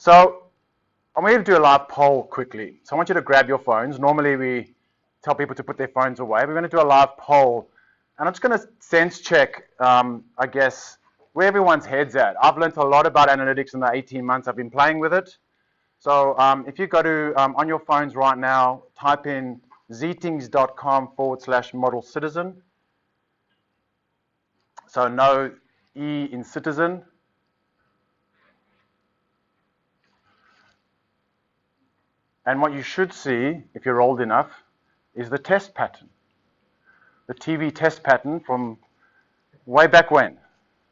So I'm going to do a live poll quickly. So I want you to grab your phones. Normally we tell people to put their phones away. We're going to do a live poll. And I'm just going to sense check, I guess, where everyone's head's at. I've learned a lot about analytics in the 18 months I've been playing with it. So if you go to, on your phones right now, type in ztings.com/model citizen. So no E in citizen. And what you should see, if you're old enough, is the test pattern. The TV test pattern from way back when.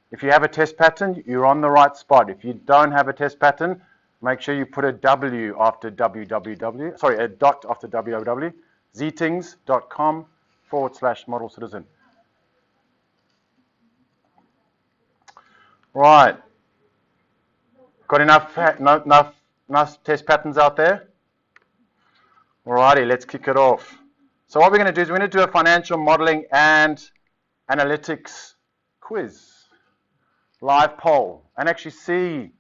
If you have a test pattern, you're on the right spot. If you don't have a test pattern, make sure you put a W after www, sorry, a dot after www, ztings.com/model citizen. Right. Got enough test patterns out there? Alrighty, let's kick it off. So what we're going to do is we're going to do a financial modeling and analytics quiz, live poll, and actually see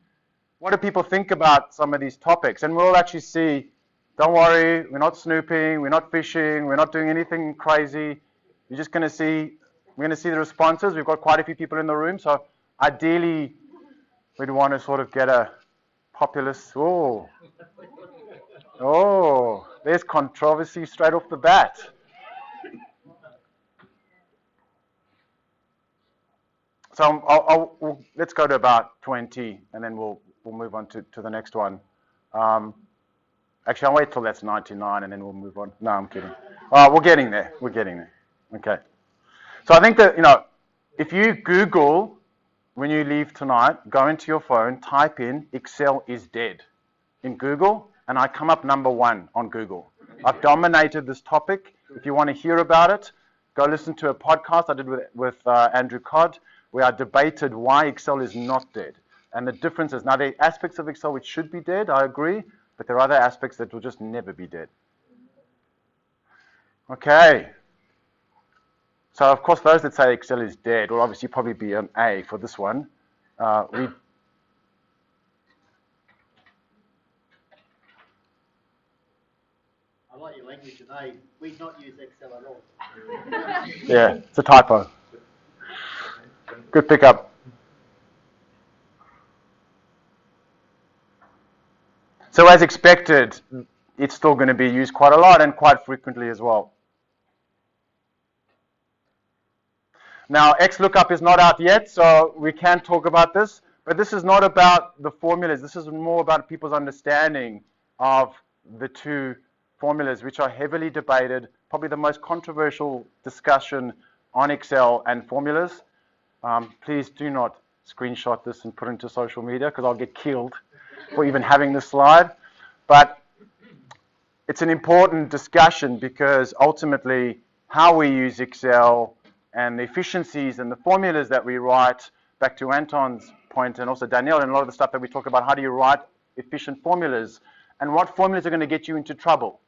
what do people think about some of these topics. And we'll actually see, don't worry, we're not snooping, we're not fishing, we're not doing anything crazy. You're just going to see, we're going to see the responses. We've got quite a few people in the room, so ideally we'd want to sort of get a populist, oh, there's controversy straight off the bat. So let's go to about 20, and then we'll move on to the next one. Actually, I'll wait till that's 99, and then we'll move on. No, I'm kidding. We're getting there. We're getting there. Okay. So I think that, if you Google, when you leave tonight, go into your phone, type in Excel is dead in Google, and I come up number 1 on Google. I've dominated this topic. If you want to hear about it, go listen to a podcast I did with Andrew Codd, where I debated why Excel is not dead and the differences. Now, there are aspects of Excel which should be dead, I agree, but there are other aspects that will just never be dead. Okay. So, of course, those that say Excel is dead will obviously probably be an A for this one. I like your language today. We not use Excel at all. Yeah, it's a typo. Good pickup. So as expected, it's still going to be used quite a lot and quite frequently as well. Now, XLOOKUP is not out yet, so we can't talk about this, but this is not about the formulas. This is more about people's understanding of the two formulas, which are heavily debated, probably the most controversial discussion on Excel and formulas. Please do not screenshot this and put it into social media, because I'll get killed for even having this slide. But it's an important discussion, because ultimately how we use Excel and the efficiencies and the formulas that we write, back to Anton's point and also Danielle, and a lot of the stuff that we talk about, how do you write efficient formulas and what formulas are going to get you into trouble.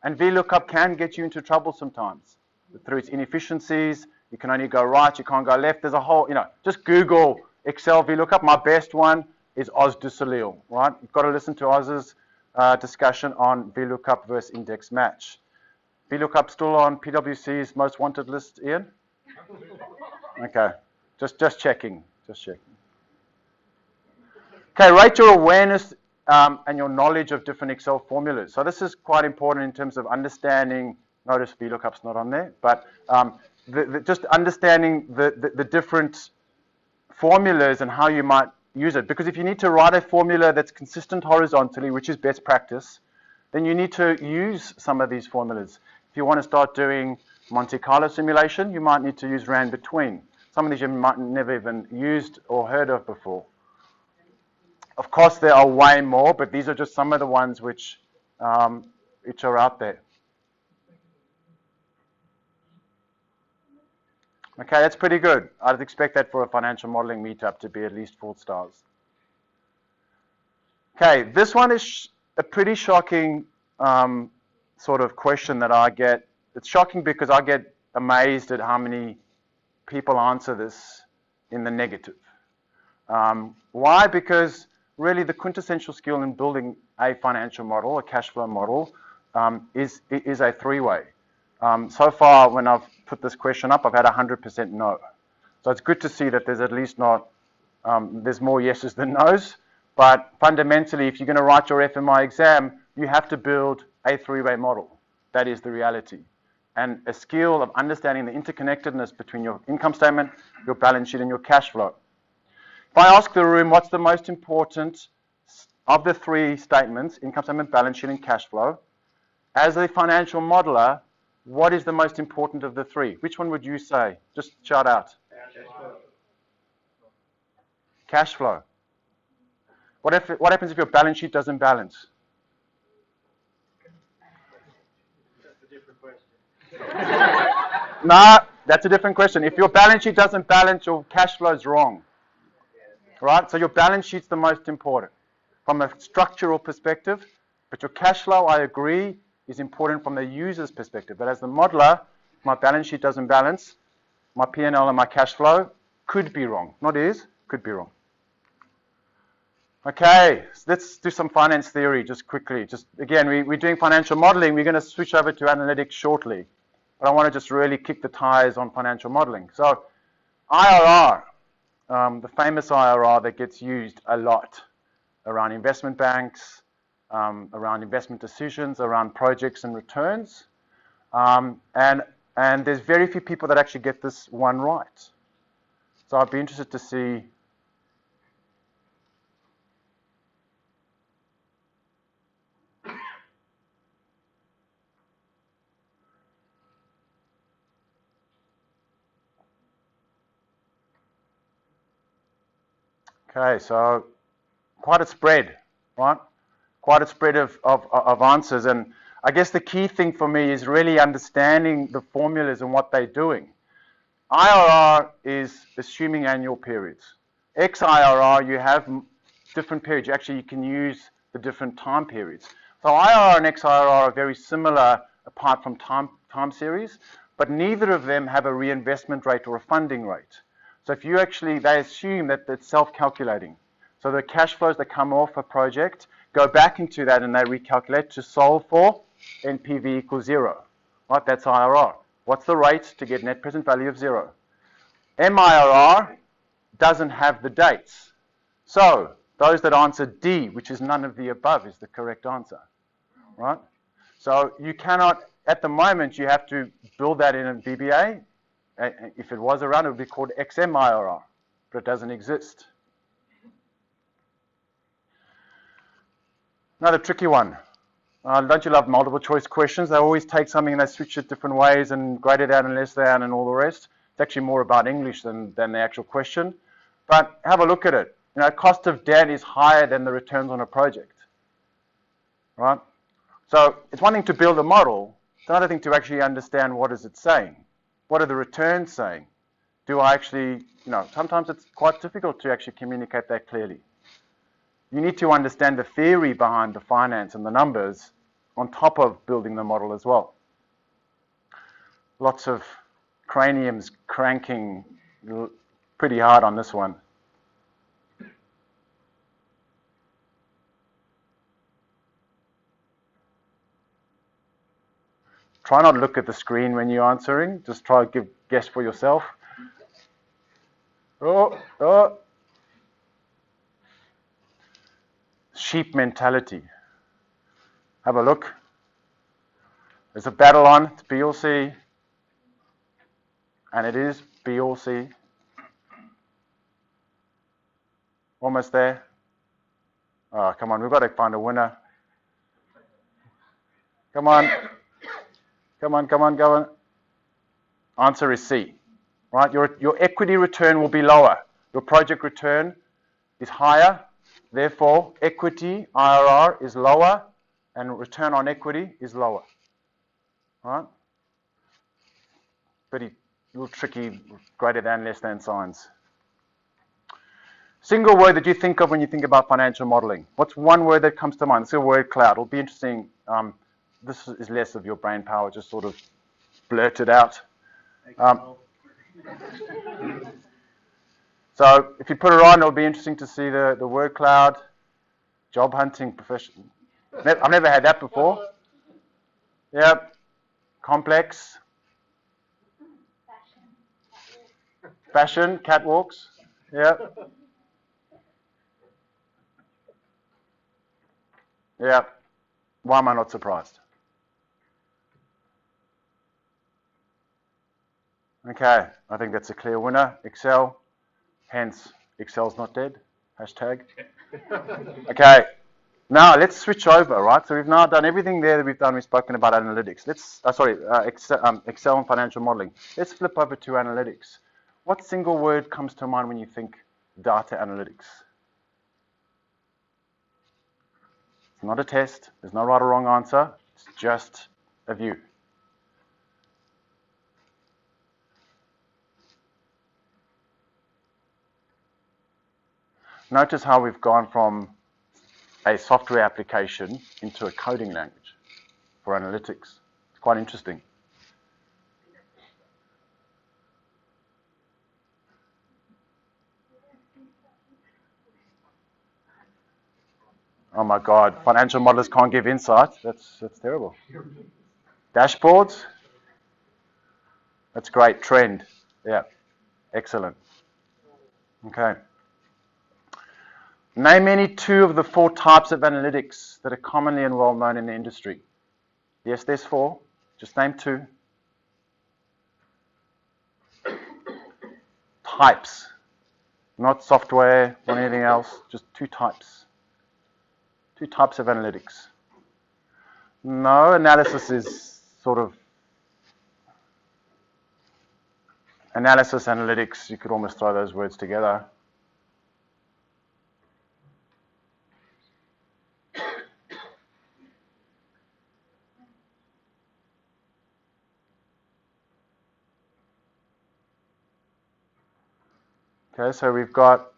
And VLOOKUP can get you into trouble sometimes through its inefficiencies. You can only go right, you can't go left. There's a whole, just Google Excel VLOOKUP. My best one is Oz Dusalil, right? You've got to listen to Oz's discussion on VLOOKUP versus index match. VLOOKUP still on PwC's most wanted list, Ian? Okay, just checking, Okay, rate your awareness and your knowledge of different Excel formulas. So this is quite important in terms of understanding. Notice VLOOKUP's not on there, but just understanding the different formulas and how you might use it. Because if you need to write a formula that's consistent horizontally, which is best practice, then you need to use some of these formulas. If you want to start doing Monte Carlo simulation, you might need to use RAND between. Some of these you might never even used or heard of before. Of course, there are way more, but these are just some of the ones which are out there. Okay, that's pretty good. I'd expect that for a financial modeling meetup to be at least 4 stars. Okay, this one is a pretty shocking sort of question that I get. It's shocking because I get amazed at how many people answer this in the negative. Why? Because really the quintessential skill in building a financial model, a cash flow model, is a three-way. So far, when I've put this question up, I've had 100% no. So it's good to see that there's at least not, there's more yeses than nos. But fundamentally, if you're going to write your FMI exam, you have to build a three-way model. That is the reality. And a skill of understanding the interconnectedness between your income statement, your balance sheet, and your cash flow. If I ask the room what's the most important of the three statements, income statement, balance sheet, and cash flow, as a financial modeler, what is the most important of the three? Which one would you say? Just shout out. Cash flow. What happens if your balance sheet doesn't balance? That's a different question. No, that's a different question. If your balance sheet doesn't balance, your cash flow is wrong. Right? So your balance sheet's the most important from a structural perspective, but your cash flow, I agree, is important from the user's perspective. But as the modeler, if my balance sheet doesn't balance, my P&L and my cash flow could be wrong. Not is, could be wrong. Okay, so let's do some finance theory just quickly. Just again, we're doing financial modeling. We're going to switch over to analytics shortly. But I want to just really kick the tires on financial modeling. So IRR, the famous IRR that gets used a lot around investment banks, around investment decisions, around projects and returns. And there's very few people that actually get this one right. So I'd be interested to see. Okay, so quite a spread, right? Quite a spread of answers. And I guess the key thing for me is really understanding the formulas and what they're doing. IRR is assuming annual periods. XIRR, you have different periods. Actually, you can use the different time periods. So IRR and XIRR are very similar apart from time series, but neither of them have a reinvestment rate or a funding rate. So if you actually, they assume that it's self-calculating. So the cash flows that come off a project go back into that and they recalculate to solve for NPV equals 0. Right, that's IRR. What's the rate to get net present value of 0? MIRR doesn't have the dates. So those that answer D, which is none of the above, is the correct answer. Right? So you cannot, at the moment, you have to build that in a VBA. If it was around, it would be called XMIRR, but it doesn't exist. Another tricky one. Don't you love multiple choice questions? They always take something and they switch it different ways and greater than and less than and all the rest. It's actually more about English than the actual question. But have a look at it. You know, cost of debt is higher than the returns on a project. Right? So it's one thing to build a model. It's another thing to actually understand what is it saying. What are the returns saying? Do I actually, you know, sometimes it's quite difficult to actually communicate that clearly. You need to understand the theory behind the finance and the numbers on top of building the model as well. Lots of craniums cranking pretty hard on this one. Try not to look at the screen when you're answering. Just try to guess for yourself. Oh. Sheep mentality. Have a look. There's a battle on. It's B or C. And it is B or C. Almost there. Oh, come on. We've got to find a winner. Come on. Come on. Answer is C. Right? Your equity return will be lower. Your project return is higher. Therefore, equity, IRR, is lower, and return on equity is lower. Right? Pretty little tricky, greater than, less than signs. Single word that you think of when you think about financial modeling. What's one word that comes to mind? It's a word cloud. It'll be interesting. This is less of your brain power, just sort of blurt it out. So if you put it on, it'll be interesting to see the word cloud. Job hunting profession. I've never had that before. Yep. Complex. Fashion, catwalks. Yep. Yep. Why am I not surprised? Okay, I think that's a clear winner. Excel. Hence, Excel's not dead. Hashtag. Okay. Now let's switch over, right? So we've now done everything there that we've done. We've spoken about analytics. Excel and financial modeling. Let's flip over to analytics. What single word comes to mind when you think data analytics? It's not a test. There's no right or wrong answer. It's just a view. Notice how we've gone from a software application into a coding language for analytics. It's quite interesting. Oh my God, financial modelers can't give insight. That's terrible. Dashboards. That's great. Trend. Yeah. Excellent. Okay. Name any two of the 4 types of analytics that are commonly and well known in the industry. Yes, there's 4. Just name 2. Types. Not software or anything else. Just 2 types. 2 types of analytics. No, analysis is sort of analysis, analytics. You could almost throw those words together. Okay, so we've got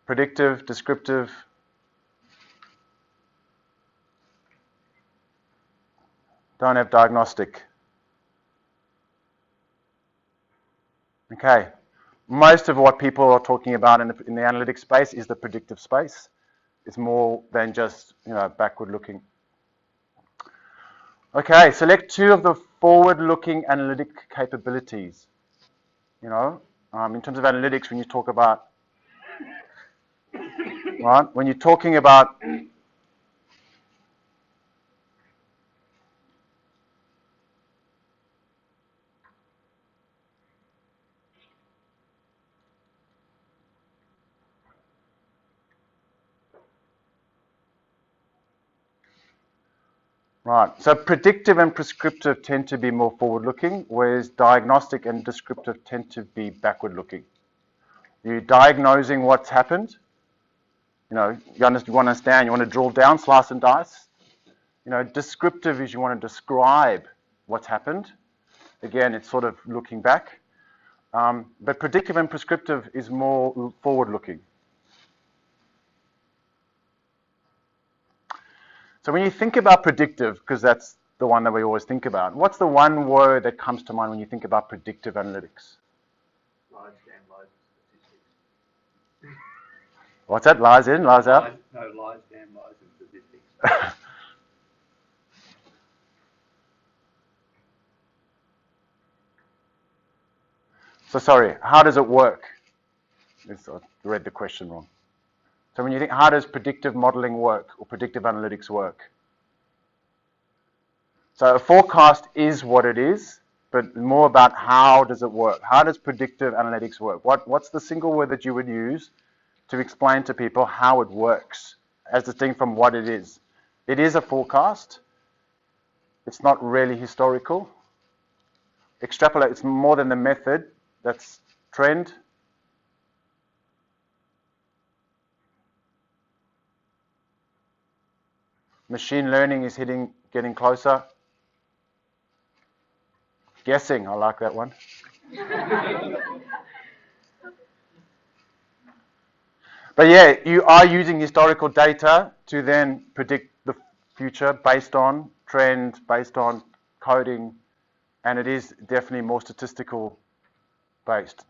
predictive, descriptive, don't have diagnostic. Okay, most of what people are talking about in the analytics space is the predictive space. It's more than just, backward looking. Okay, select 2 of the forward-looking analytic capabilities. In terms of analytics, when you talk about, right, when you're talking about right, so predictive and prescriptive tend to be more forward-looking, whereas diagnostic and descriptive tend to be backward-looking. You're diagnosing what's happened. You want to understand, you want to drill down, slice and dice. Descriptive is you want to describe what's happened. Again, it's sort of looking back. But predictive and prescriptive is more forward-looking. So when you think about predictive, because that's the one that we always think about, what's the one word that comes to mind when you think about predictive analytics? Lies, damn lies, statistics. What's that? Lies in, lies out? No, lies, damn lies, and statistics. So sorry, how does it work? I read the question wrong. So when you think, how does predictive modeling work or predictive analytics work? So a forecast is what it is, but more about how does it work? How does predictive analytics work? What's the single word that you would use to explain to people how it works, as distinct from what it is? It is a forecast. It's not really historical. Extrapolate, it's more than the method. That's trend. Machine learning is getting closer. Guessing, I like that one. But yeah, you are using historical data to then predict the future based on trend, based on coding, and it is definitely more statistical based.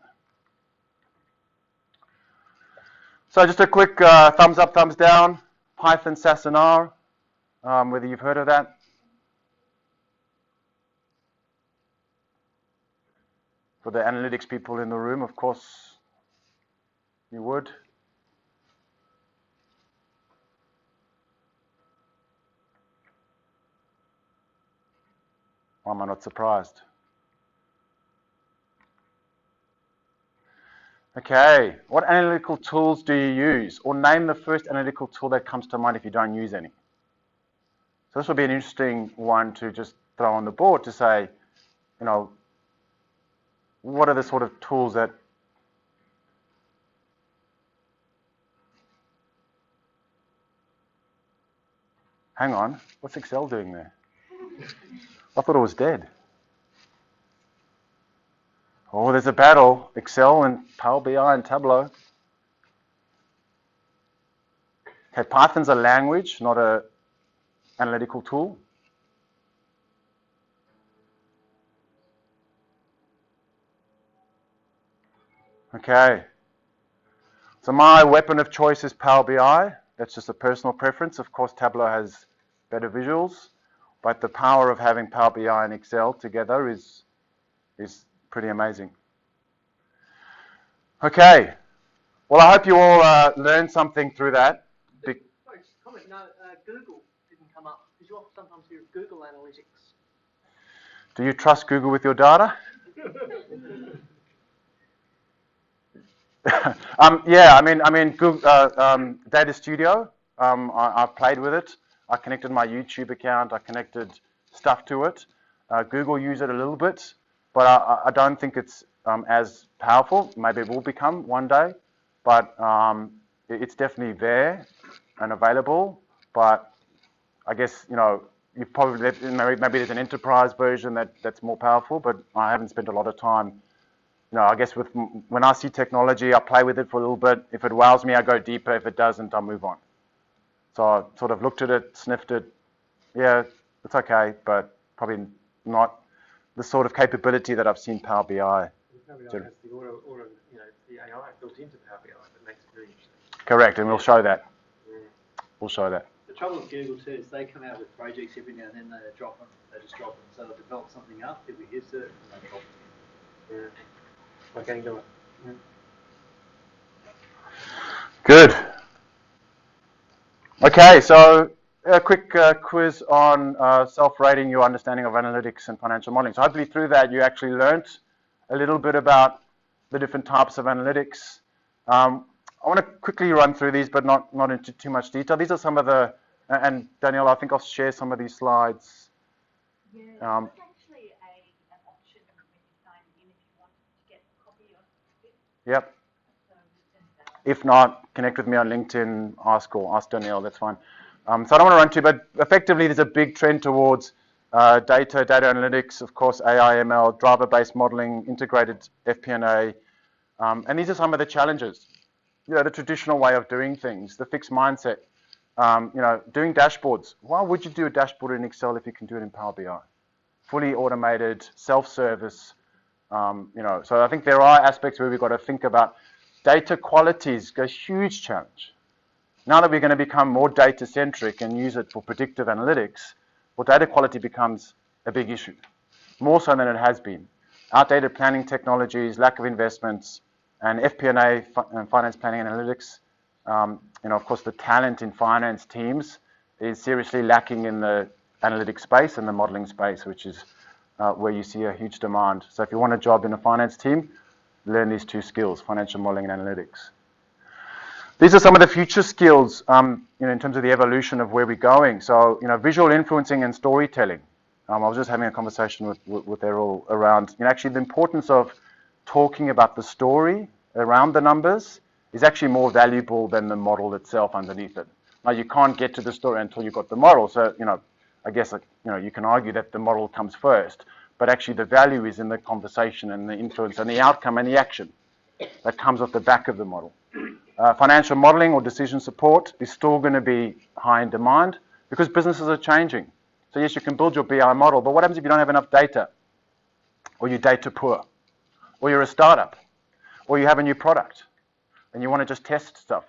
So just a quick thumbs up, thumbs down. Python, SAS and R, whether you've heard of that. For the analytics people in the room, of course, you would. Why am I not surprised? Okay, what analytical tools do you use? Or name the first analytical tool that comes to mind if you don't use any. So this will be an interesting one to just throw on the board to say, you know, what are the sort of tools that hang on, what's Excel doing there? I thought it was dead. Oh, there's a battle, Excel and PowerBI and Tableau. Okay, Python's a language, not an analytical tool. Okay. So my weapon of choice is Power BI. That's just a personal preference. Of course, Tableau has better visuals, but the power of having Power BI and Excel together is pretty amazing. Okay. Well, I hope you all learned something through that. Sorry, just a comment. No, Google didn't come up because you often sometimes hear of Google Analytics. Do you trust Google with your data? Yeah, I mean, Google, Data Studio. I've played with it. I connected my YouTube account. I connected stuff to it. Google use it a little bit, but I don't think it's as powerful. Maybe it will become one day, but it's definitely there and available. But I guess, you know, you probably maybe there's an enterprise version that's more powerful, but I haven't spent a lot of time. You know, I guess when I see technology, I play with it for a little bit. If it wows me, I go deeper. If it doesn't, I move on. So I sort of looked at it, sniffed it. Yeah, it's okay, but probably not the sort of capability that I've seen Power BI. Power BI has the the AI built into Power BI that makes it very interesting. Correct, and we'll show that. We'll show that. The trouble with Google too is they come out with projects every now and then. They drop them. They just drop them. So they'll develop something up. People use it, and they drop it. Yeah. Like Angular. Yeah. Good. Okay, so a quick quiz on self-rating your understanding of analytics and financial modeling. So hopefully through that you actually learnt a little bit about the different types of analytics. I want to quickly run through these, but not into too much detail. These are some of the, and Danielle, I think I'll share some of these slides. Yeah, there's actually an option when you sign in if you want to get a copy of it. Yep. So if not, connect with me on LinkedIn, ask Danielle, that's fine. So I don't want to run too, but effectively there's a big trend towards data analytics, of course, AI, ML, driver-based modeling, integrated FP&A, and these are some of the challenges. You know, the traditional way of doing things, the fixed mindset, you know, doing dashboards. Why would you do a dashboard in Excel if you can do it in Power BI? Fully automated, self-service, you know, so I think there are aspects where we've got to think about data quality is a huge challenge. Now that we're going to become more data-centric and use it for predictive analytics, well, data quality becomes a big issue, more so than it has been. Outdated planning technologies, lack of investments, and FP&A, finance planning analytics, you know, of course, the talent in finance teams is seriously lacking in the analytics space and the modeling space, which is where you see a huge demand. So if you want a job in a finance team, learn these two skills, financial modeling and analytics. These are some of the future skills, you know, in terms of the evolution of where we're going. So, you know, visual influencing and storytelling. I was just having a conversation with Errol around, you know, actually the importance of talking about the story around the numbers is actually more valuable than the model itself underneath it. Now, you can't get to the story until you've got the model. So, you know, I guess, you know, you can argue that the model comes first, but actually the value is in the conversation and the influence and the outcome and the action that comes off the back of the model. Financial modeling or decision support is still going to be high in demand because businesses are changing. So yes, you can build your BI model, but what happens if you don't have enough data? Or you're data poor? Or you're a startup? Or you have a new product and you want to just test stuff?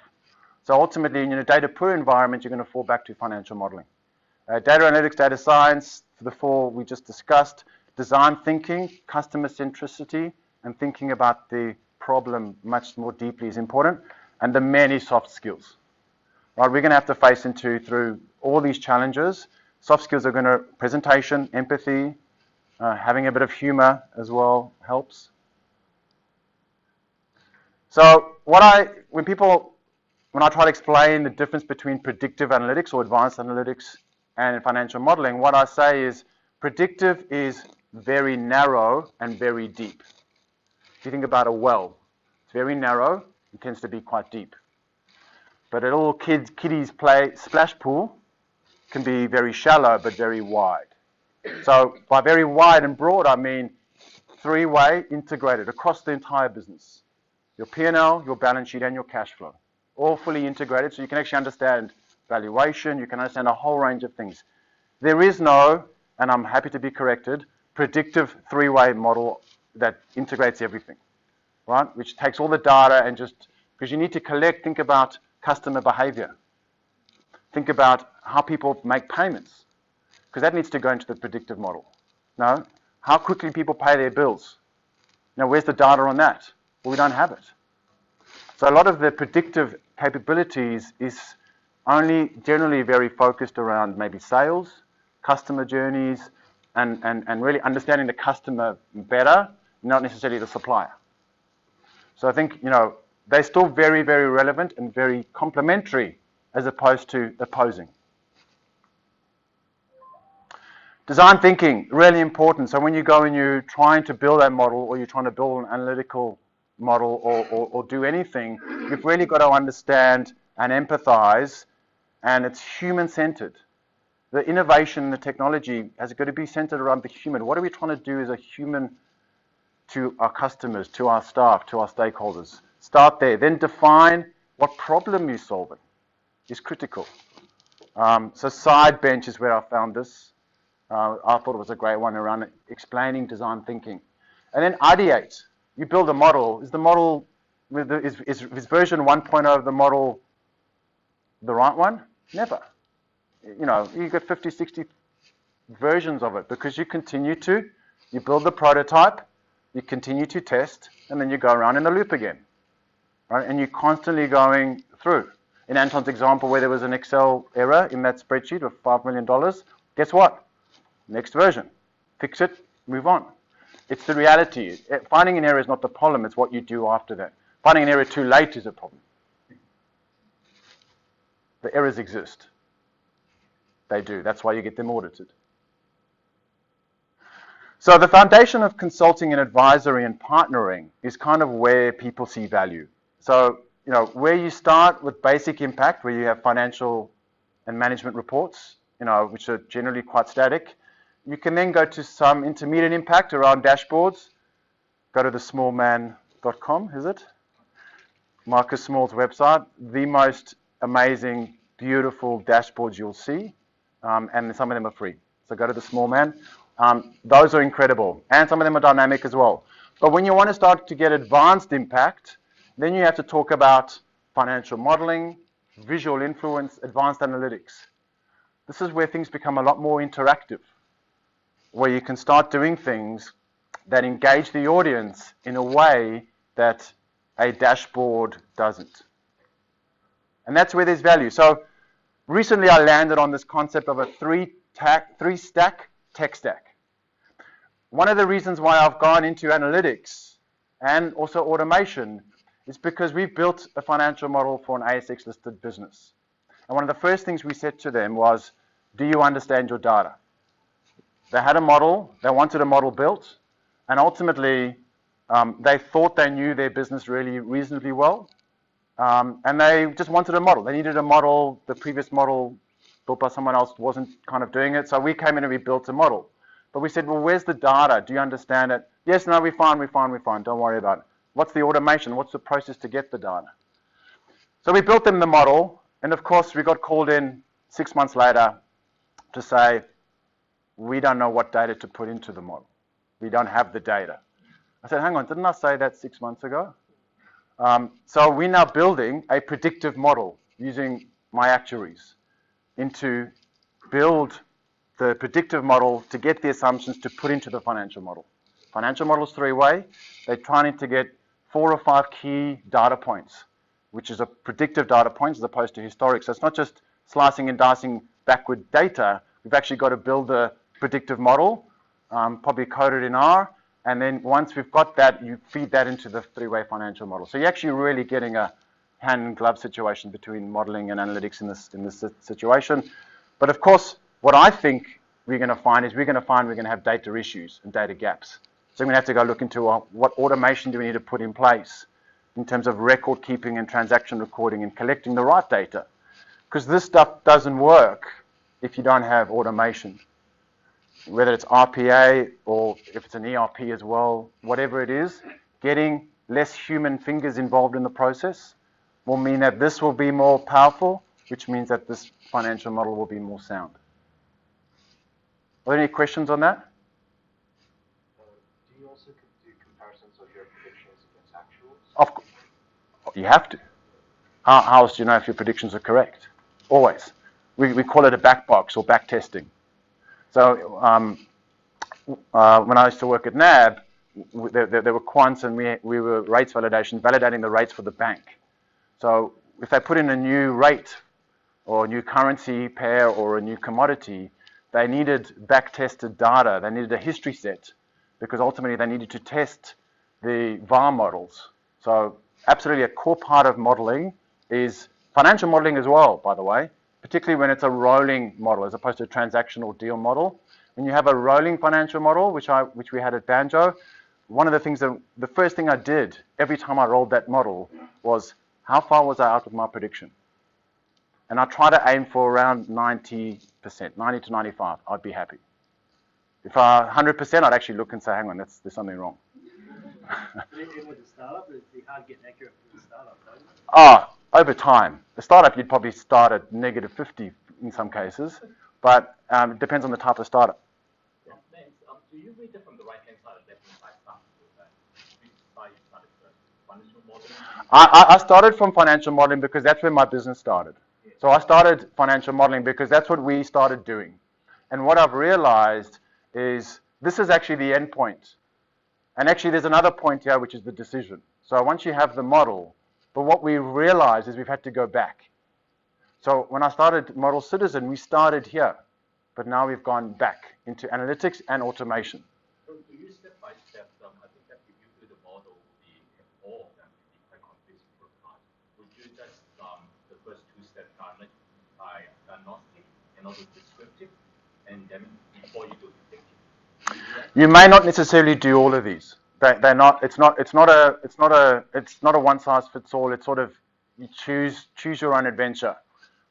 So ultimately, in a data poor environment, you're going to fall back to financial modeling. Data analytics, data science, the four we just discussed, design thinking, customer centricity, and thinking about the problem much more deeply is important, and the many soft skills. Right, we're going to have to face into through all these challenges. Soft skills are going to presentation, empathy, having a bit of humor as well helps. So when I try to explain the difference between predictive analytics or advanced analytics and financial modeling, what I say is predictive is very narrow and very deep. If you think about a well, it's very narrow, it tends to be quite deep. But a little kiddies play splash pool can be very shallow but very wide. So by very wide and broad, I mean three-way integrated across the entire business. Your P&L, your balance sheet, and your cash flow. All fully integrated, so you can actually understand valuation, you can understand a whole range of things. There is no, and I'm happy to be corrected, predictive three-way model that integrates everything, right? Which takes all the data and just, because you need to think about customer behavior. Think about how people make payments, because that needs to go into the predictive model. No? How quickly people pay their bills. Now, where's the data on that? Well, we don't have it. So a lot of the predictive capabilities is only generally very focused around maybe sales, customer journeys, and really understanding the customer better, not necessarily the supplier. So I think, they're still very, very relevant and very complementary as opposed to opposing. Design thinking, really important. So when you go and you're trying to build a model or you're trying to build an analytical model or do anything, you've really got to understand and empathize, and it's human-centered. The innovation, the technology has got to be centered around the human. What are we trying to do as a human to our customers, to our staff, to our stakeholders? Start there. Then define what problem you're solving is critical. So side bench is where I found this. I thought it was a great one around explaining design thinking. And then ideate. You build a model. Is the model, is version 1.0 of the model the right one? Never. You get 50, 60 versions of it because you build the prototype, you continue to test, and then you go around in the loop again. Right? And you're constantly going through. In Anton's example where there was an Excel error in that spreadsheet of $5 million, guess what? Next version. Fix it, move on. It's the reality. Finding an error is not the problem, it's what you do after that. Finding an error too late is a problem. The errors exist. They do. That's why you get them audited. So the foundation of consulting and advisory and partnering is kind of where people see value. So, where you start with basic impact, where you have financial and management reports, which are generally quite static, you can then go to some intermediate impact around dashboards. Go to thesmallman.com, is it? Marcus Small's website. The most amazing, beautiful dashboards you'll see, and some of them are free. So go to the Small Man. Those are incredible, and some of them are dynamic as well. But when you want to start to get advanced impact, then you have to talk about financial modeling, visual influence, advanced analytics. This is where things become a lot more interactive, where you can start doing things that engage the audience in a way that a dashboard doesn't. And that's where there's value. So recently I landed on this concept of a three-stack tech stack. One of the reasons why I've gone into analytics and also automation is because we've built a financial model for an ASX listed business. And one of the first things we said to them was, do you understand your data? They had a model, they wanted a model built, and ultimately they thought they knew their business really reasonably well, and they just wanted a model. They needed a model. The previous model built by someone else wasn't kind of doing it, so we came in and we built a model. But we said, well, where's the data? Do you understand it? Yes, no, we're fine, don't worry about it. What's the automation? What's the process to get the data? So we built them the model, and of course we got called in 6 months later to say, we don't know what data to put into the model. We don't have the data. I said, hang on, didn't I say that 6 months ago? So we're now building a predictive model using my actuaries into build the predictive model to get the assumptions to put into the financial model. Financial model is three-way. They're trying to get 4 or 5 key data points, which is a predictive data points as opposed to historic. So it's not just slicing and dicing backward data. We've actually got to build the predictive model, probably coded in R, and then once we've got that, you feed that into the three-way financial model. So you're actually really getting a hand-in-glove situation between modeling and analytics in this situation. But of course, what I think we're going to find is we're going to have data issues and data gaps. So we're going to have to go look into what automation do we need to put in place in terms of record keeping and transaction recording and collecting the right data. Because this stuff doesn't work if you don't have automation. Whether it's RPA or if it's an ERP as well, whatever it is, getting less human fingers involved in the process will mean that this will be more powerful, which means that this financial model will be more sound. Are there any questions on that? Do you also do comparisons of your predictions against actuals? Of course. You have to. How else do you know if your predictions are correct? Always. We call it a back box or back testing. So when I used to work at NAB, there were quants and we were rates validating the rates for the bank. So if they put in a new rate or a new currency pair or a new commodity, they needed back-tested data. They needed a history set because ultimately they needed to test the VAR models. So absolutely a core part of modeling is financial modeling as well, by the way, particularly when it's a rolling model as opposed to a transactional deal model. When you have a rolling financial model, which we had at Banjo, one of the things the first thing I did every time I rolled that model was how far was I out with my prediction? And I try to aim for around 90%, 90 to 95. I'd be happy. If I 100%, I'd actually look and say, hang on, there's something wrong. Even with the startup, it'd be hard getting accurate with the startup, though. Over time. The startup, you'd probably start at negative 50 in some cases, but it depends on the type of startup. Yeah. Do you read it from the right-hand side or left-hand side start? Which side you started first? Financial modeling? I started from financial modeling because that's where my business started. So I started financial modeling because that's what we started doing. And what I've realized is this is actually the end point. And actually there's another point here, which is the decision. So once you have the model, but what we realized is we've had to go back. So when I started Model Citizen, we started here, but now we've gone back into analytics and automation. So do you step by step, I think that if you do the model, all of them would be quite confusing for clients. Would you just, the first two steps by diagnostic and also descriptive, and then before you do predictive? You may not necessarily do all of these. They're not. It's not a one size fits all. It's sort of you choose your own adventure.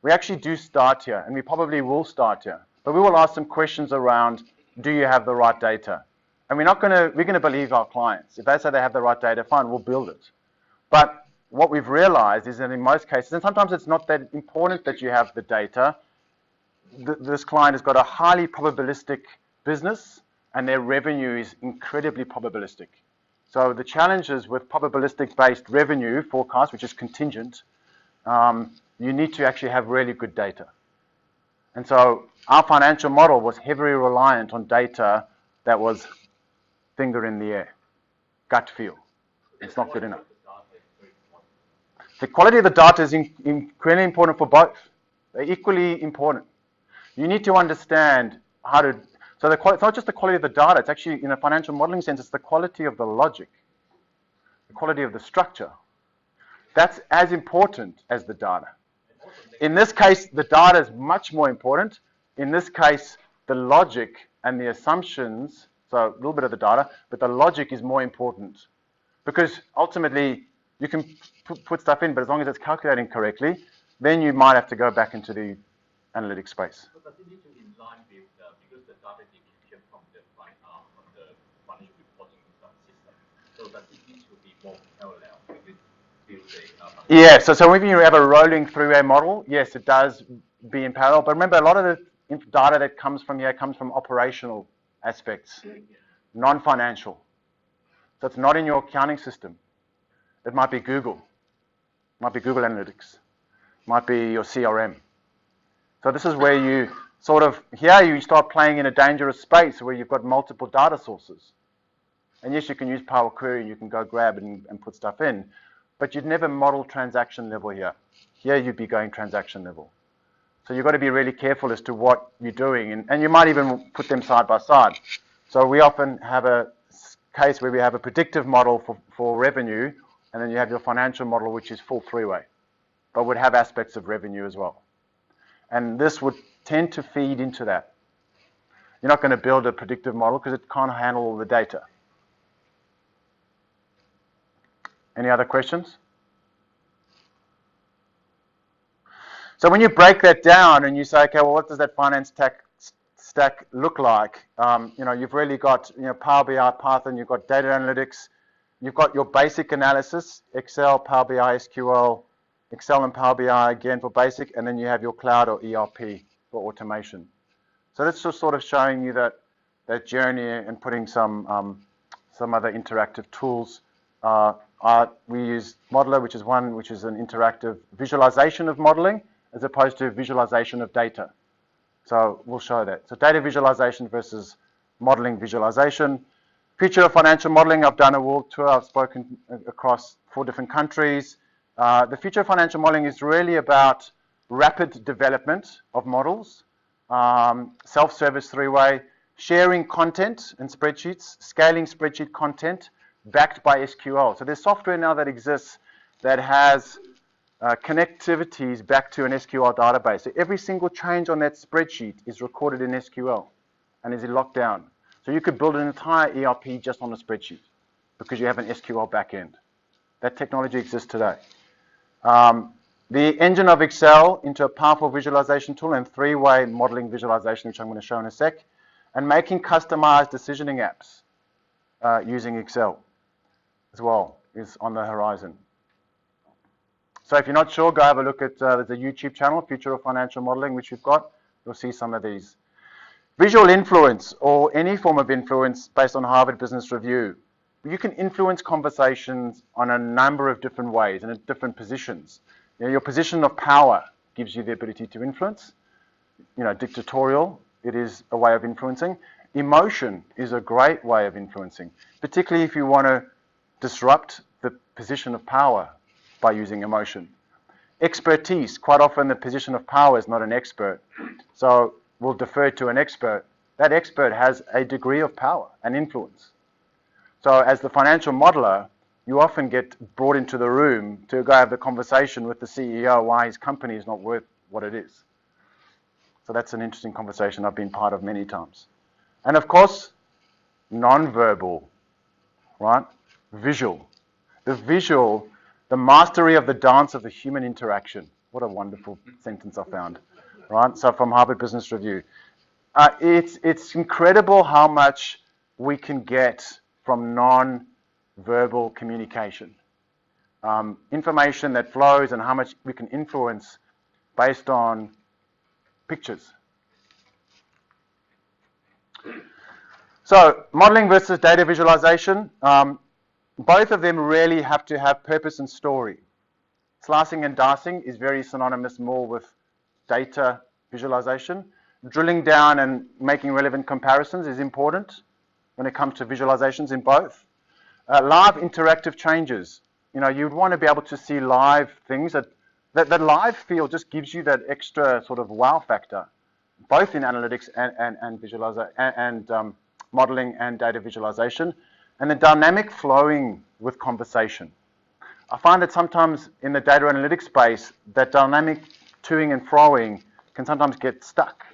We actually do start here, and we probably will start here. But we will ask some questions around: do you have the right data? And we're going to believe our clients. If they say they have the right data, fine, we'll build it. But what we've realized is that in most cases, and sometimes it's not that important that you have the data. This client has got a highly probabilistic business, and their revenue is incredibly probabilistic. So the challenges with probabilistic-based revenue forecast, which is contingent, you need to actually have really good data. And so our financial model was heavily reliant on data that was finger in the air, gut feel. It's not good enough. The quality of the data is incredibly important for both. They're equally important. You need to understand how to. So it's not just the quality of the data. It's actually, in a financial modeling sense, it's the quality of the logic, the quality of the structure. That's as important as the data. In this case, the data is much more important. In this case, the logic and the assumptions, so a little bit of the data, but the logic is more important. Because ultimately, you can put stuff in, but as long as it's calculating correctly, then you might have to go back into the analytics space. So does it need to be in line with, because the data you get from the financial reporting system, so does it need to be more parallel with yeah, so when you have a rolling three-way model, yes, it does be in parallel. But remember, a lot of the data that comes from here comes from operational aspects, non-financial. So it's not in your accounting system. It might be Google. It might be Google Analytics. It might be your CRM. So this is where you sort of, here you start playing in a dangerous space where you've got multiple data sources. And yes, you can use Power Query and you can go grab and put stuff in, but you'd never model transaction level here. Here you'd be going transaction level. So you've got to be really careful as to what you're doing, and you might even put them side by side. So we often have a case where we have a predictive model for revenue, and then you have your financial model, which is full three-way, but would have aspects of revenue as well. And this would tend to feed into that. You're not going to build a predictive model because it can't handle all the data. Any other questions? So when you break that down and you say, okay, well, what does that finance stack look like? You've really got Power BI, Python, you've got data analytics, you've got your basic analysis, Excel, Power BI, SQL, Excel and Power BI again for basic, and then you have your cloud or ERP for automation. So that's just sort of showing you that journey and putting some other interactive tools. We use Modeler, which is an interactive visualization of modeling as opposed to visualization of data. So we'll show that. So data visualization versus modeling visualization. Future of financial modeling, I've done a world tour. I've spoken across 4 different countries. The future of financial modeling is really about rapid development of models, self-service three-way, sharing content and spreadsheets, scaling spreadsheet content backed by SQL. So there's software now that exists that has connectivities back to an SQL database. So every single change on that spreadsheet is recorded in SQL and is locked down. So you could build an entire ERP just on a spreadsheet because you have an SQL backend. That technology exists today. The engine of Excel into a powerful visualization tool and three-way modeling visualization, which I'm going to show in a sec, and making customized decisioning apps using Excel as well is on the horizon. So if you're not sure, go have a look at there's a YouTube channel, Future of Financial Modeling, which we've got. You'll see some of these. Visual influence, or any form of influence based on Harvard Business Review. You can influence conversations on a number of different ways and at different positions. Your position of power gives you the ability to influence. Dictatorial, it is a way of influencing. Emotion is a great way of influencing, particularly if you want to disrupt the position of power by using emotion. Expertise, quite often the position of power is not an expert, so we'll defer to an expert. That expert has a degree of power and influence. So as the financial modeler, you often get brought into the room to go have the conversation with the CEO why his company is not worth what it is. So that's an interesting conversation I've been part of many times. And of course, non-verbal, right? Visual. The visual, the mastery of the dance of the human interaction. What a wonderful sentence I found, right? So from Harvard Business Review. It's incredible how much we can get from non-verbal communication. Information that flows and how much we can influence based on pictures. So modeling versus data visualization. Both of them really have to have purpose and story. Slicing and dicing is very synonymous more with data visualization. Drilling down and making relevant comparisons is important when it comes to visualizations in both. Live interactive changes. You'd want to be able to see live things. That live feel just gives you that extra sort of wow factor, both in analytics and visualization and modeling and data visualization. And the dynamic flowing with conversation. I find that sometimes in the data analytics space, that dynamic toing and froing can sometimes get stuck.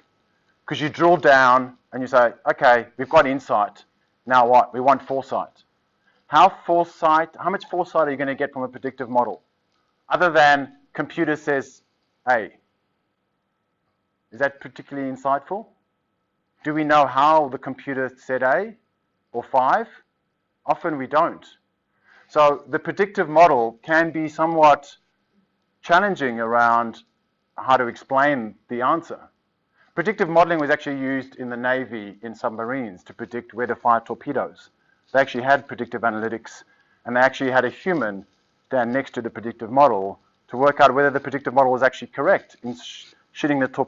Because you drill down and you say, okay, we've got insight. Now what? We want foresight. How much foresight are you going to get from a predictive model? Other than computer says A. Is that particularly insightful? Do we know how the computer said A or 5? Often we don't. So the predictive model can be somewhat challenging around how to explain the answer. Predictive modeling was actually used in the Navy in submarines to predict where to fire torpedoes. They actually had predictive analytics, and they actually had a human stand next to the predictive model to work out whether the predictive model was actually correct in shooting the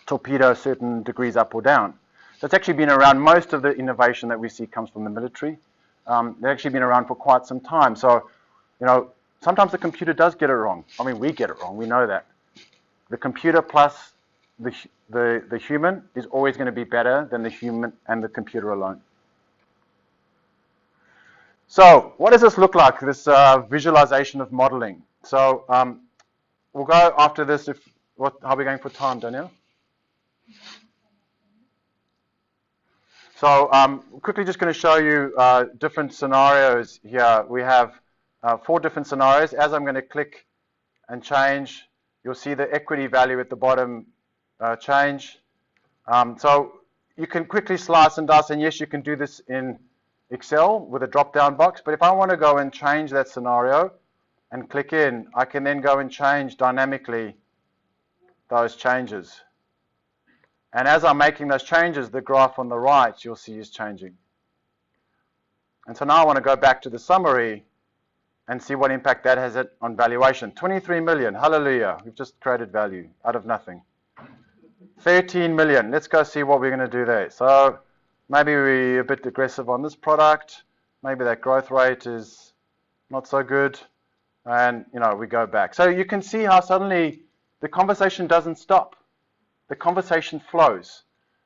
torpedo certain degrees up or down. So it's actually been around. Most of the innovation that we see comes from the military. They've actually been around for quite some time. So, you know, sometimes the computer does get it wrong. I mean, we get it wrong. We know that. The computer plus the human is always going to be better than the human and the computer alone. So what does this look like, this visualization of modeling? So we'll go after this. How are we going for time, Danielle? So quickly just going to show you different scenarios here. We have 4 different scenarios. As I'm going to click and change, you'll see the equity value at the bottom change. So you can quickly slice and dice, and yes, you can do this in Excel with a drop-down box. But if I want to go and change that scenario and click in, I can then go and change dynamically those changes. And as I'm making those changes, the graph on the right, you'll see is changing. And so now I want to go back to the summary and see what impact that has on valuation. 23 million, hallelujah, we've just created value out of nothing. 13 million, let's go see what we're going to do there. So maybe we're a bit aggressive on this product. Maybe that growth rate is not so good. And, you know, we go back. So you can see how suddenly the conversation doesn't stop. The conversation flows.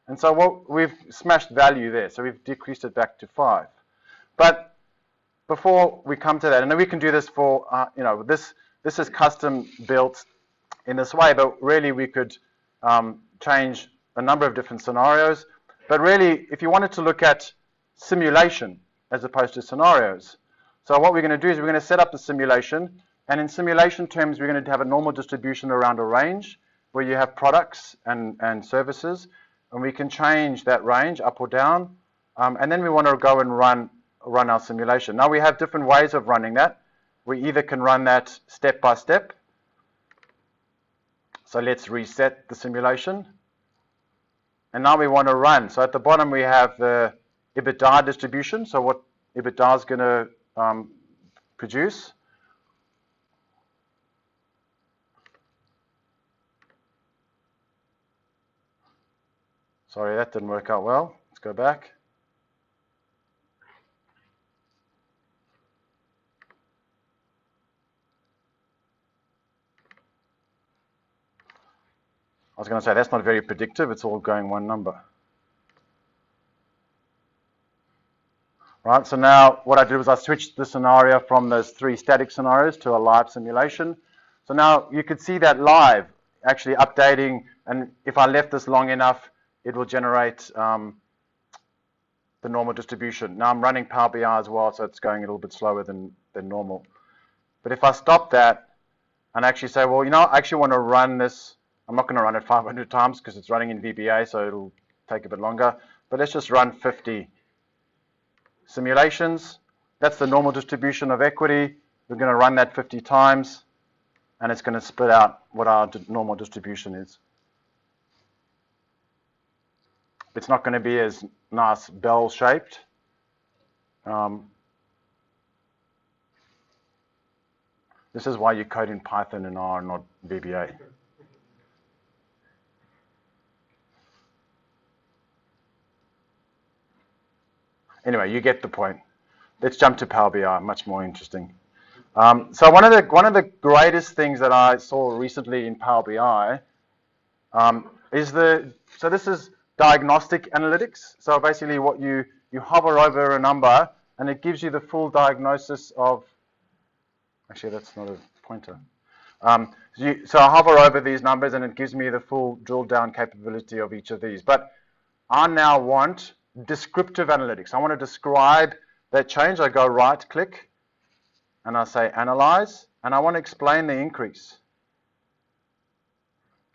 And so we've smashed value there. So we've decreased it back to 5. But before we come to that, and then we can do this for, you know, this is custom built in this way, but really we could change a number of different scenarios. But really, if you wanted to look at simulation as opposed to scenarios, so what we're going to do is we're going to set up the simulation, and in simulation terms, we're going to have a normal distribution around a range where you have products and services, and we can change that range up or down, and then we want to go and run our simulation. Now we have different ways of running that. We either can run that step by step. So let's reset the simulation. And now we want to run. So at the bottom we have the EBITDA distribution, so what EBITDA is going to produce. Sorry, that didn't work out well. Let's go back. I was going to say that's not very predictive. It's all going one number. Right, so now what I did was I switched the scenario from those 3 static scenarios to a live simulation. So now you could see that live actually updating, and if I left this long enough, it will generate the normal distribution. Now I'm running PowerBI as well, so it's going a little bit slower than normal. But if I stop that and actually say, well, you know, I actually want to run this, I'm not going to run it 500 times because it's running in VBA, so it'll take a bit longer. But let's just run 50 simulations. That's the normal distribution of equity. We're going to run that 50 times, and it's going to spit out what our normal distribution is. It's not going to be as nice bell-shaped. This is why you code in Python and R, not VBA. Anyway, you get the point. Let's jump to Power BI, much more interesting. So one of the greatest things that I saw recently in Power BI is so this is diagnostic analytics. So basically what you hover over a number and it gives you the full diagnosis of, actually that's not a pointer. So I hover over these numbers and it gives me the full drill down capability of each of these. But I now want descriptive analytics. I want to describe that change. I go right click and I say analyze, and I want to explain the increase.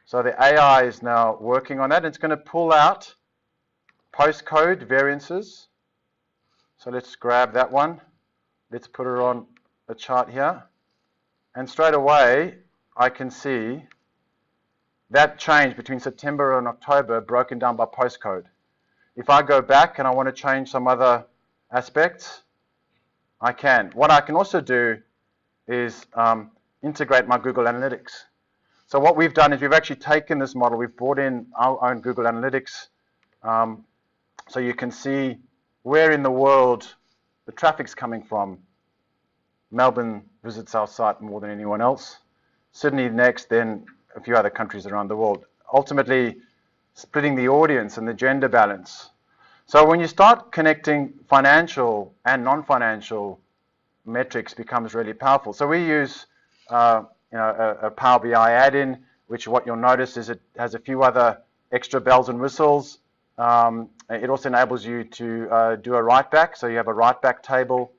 So the AI is now working on that. It's going to pull out postcode variances. So let's grab that one. Let's put it on a chart here. And straight away, I can see that change between September and October broken down by postcode. If I go back and I want to change some other aspects, I can. What I can also do is integrate my Google Analytics. So what we've done is we've actually taken this model, we've brought in our own Google Analytics, so you can see where in the world the traffic's coming from. Melbourne visits our site more than anyone else. Sydney next, then a few other countries around the world. Ultimately, splitting the audience and the gender balance. So when you start connecting financial and non-financial metrics, becomes really powerful. So we use a Power BI add-in, which what you'll notice is it has a few other extra bells and whistles. It also enables you to do a write back. So you have a write back table.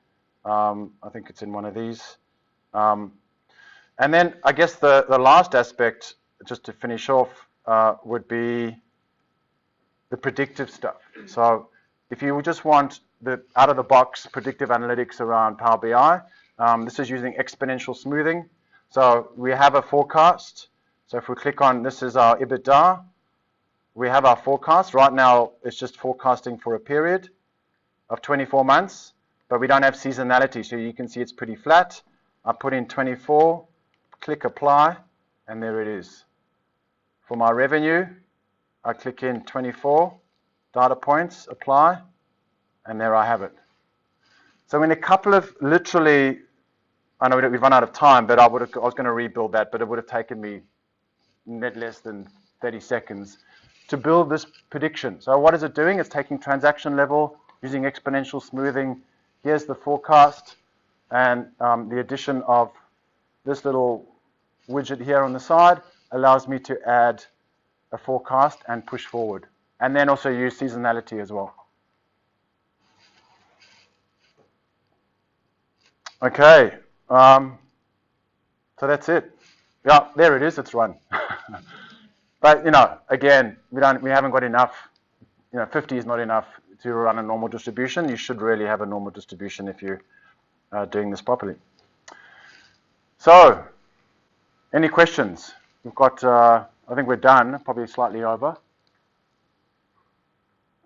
I think it's in one of these. And then I guess the last aspect, just to finish off, would be the predictive stuff. So if you just want the out-of-the-box predictive analytics around Power BI, this is using exponential smoothing. So we have a forecast. So if we click on, this is our EBITDA, we have our forecast. Right now, it's just forecasting for a period of 24 months, but we don't have seasonality. So you can see it's pretty flat. I put in 24, click apply, and there it is. For my revenue, I click in 24, data points, apply, and there I have it. So in a couple of literally, I know we've run out of time, but I was going to rebuild that, but it would have taken me net less than 30 seconds to build this prediction. So what is it doing? It's taking transaction level, using exponential smoothing. Here's the forecast, and the addition of this little widget here on the side allows me to add a forecast and push forward. And then also use seasonality as well. Okay, so that's it. Yeah, there it is, it's run. But, again, we haven't got enough, 50 is not enough to run a normal distribution. You should really have a normal distribution if you're doing this properly. So, any questions? We've got, I think we're done, probably slightly over.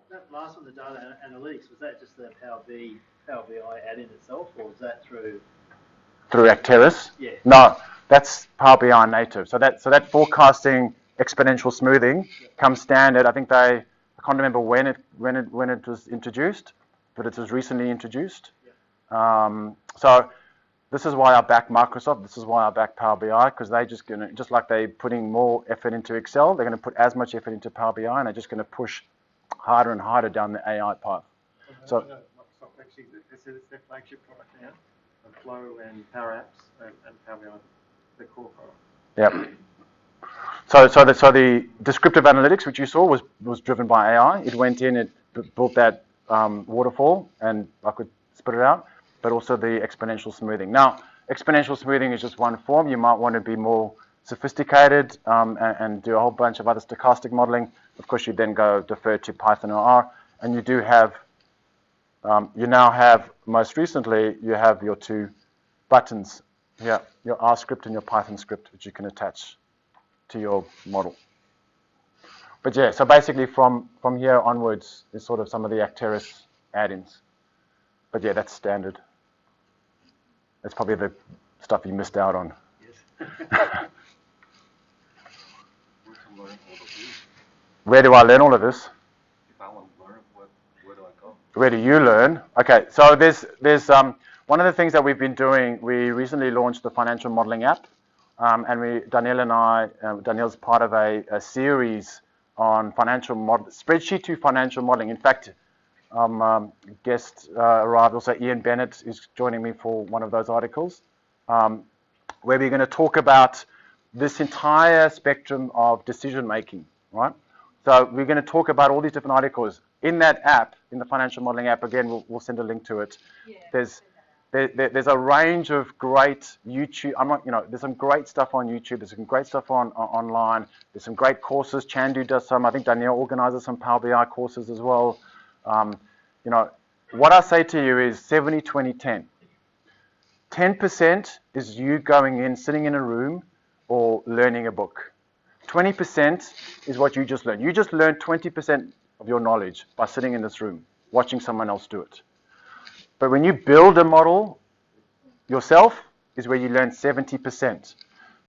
That last one, the data analytics, was that just the Power BI add-in itself, or was that through Acteris? Yeah. No, that's Power BI native. So that forecasting exponential smoothing comes standard. I think I can't remember when it was introduced, but it was recently introduced. Yeah. So this is why I back Microsoft. This is why I back Power BI, because they're just like they're putting more effort into Excel, they're going to put as much effort into Power BI, and they're just going to push harder and harder down the AI path. So Microsoft actually, this is their flagship product now, and Flow and Power Apps and Power BI, the core product. Yep. So the descriptive analytics, which you saw, was driven by AI. It went in, it built that waterfall, and I could spit it out, but also the exponential smoothing. Now, exponential smoothing is just one form. You might want to be more sophisticated and do a whole bunch of other stochastic modeling. Of course, you then go defer to Python or R, and you do have, you now have, most recently, you have your two buttons here, your R script and your Python script, which you can attach to your model. But yeah, so basically from here onwards is sort of some of the Acteris add-ins. But yeah, that's standard. That's probably the stuff you missed out on. Yes. Where do I learn all of this? If I want to learn, where do I go? Where do you learn? Okay, so there's one of the things that we've been doing. We recently launched the financial modeling app, and Danielle and I, Danielle's part of a series on spreadsheet to financial modeling. In fact, guest arrived also. Ian Bennett is joining me for one of those articles, where we're going to talk about this entire spectrum of decision making, right? So we're going to talk about all these different articles in that app, in the financial modeling app. Again, we'll send a link to it. Yeah, There's a range of great YouTube. There's some great stuff on YouTube. There's some great stuff online. There's some great courses. Chandu does some. I think Danielle organizes some Power BI courses as well. What I say to you is 70, 20, 10. 10% is you going in, sitting in a room, or learning a book. 20% is what you just learned. You just learned 20% of your knowledge by sitting in this room, watching someone else do it. But when you build a model yourself, is where you learn 70%.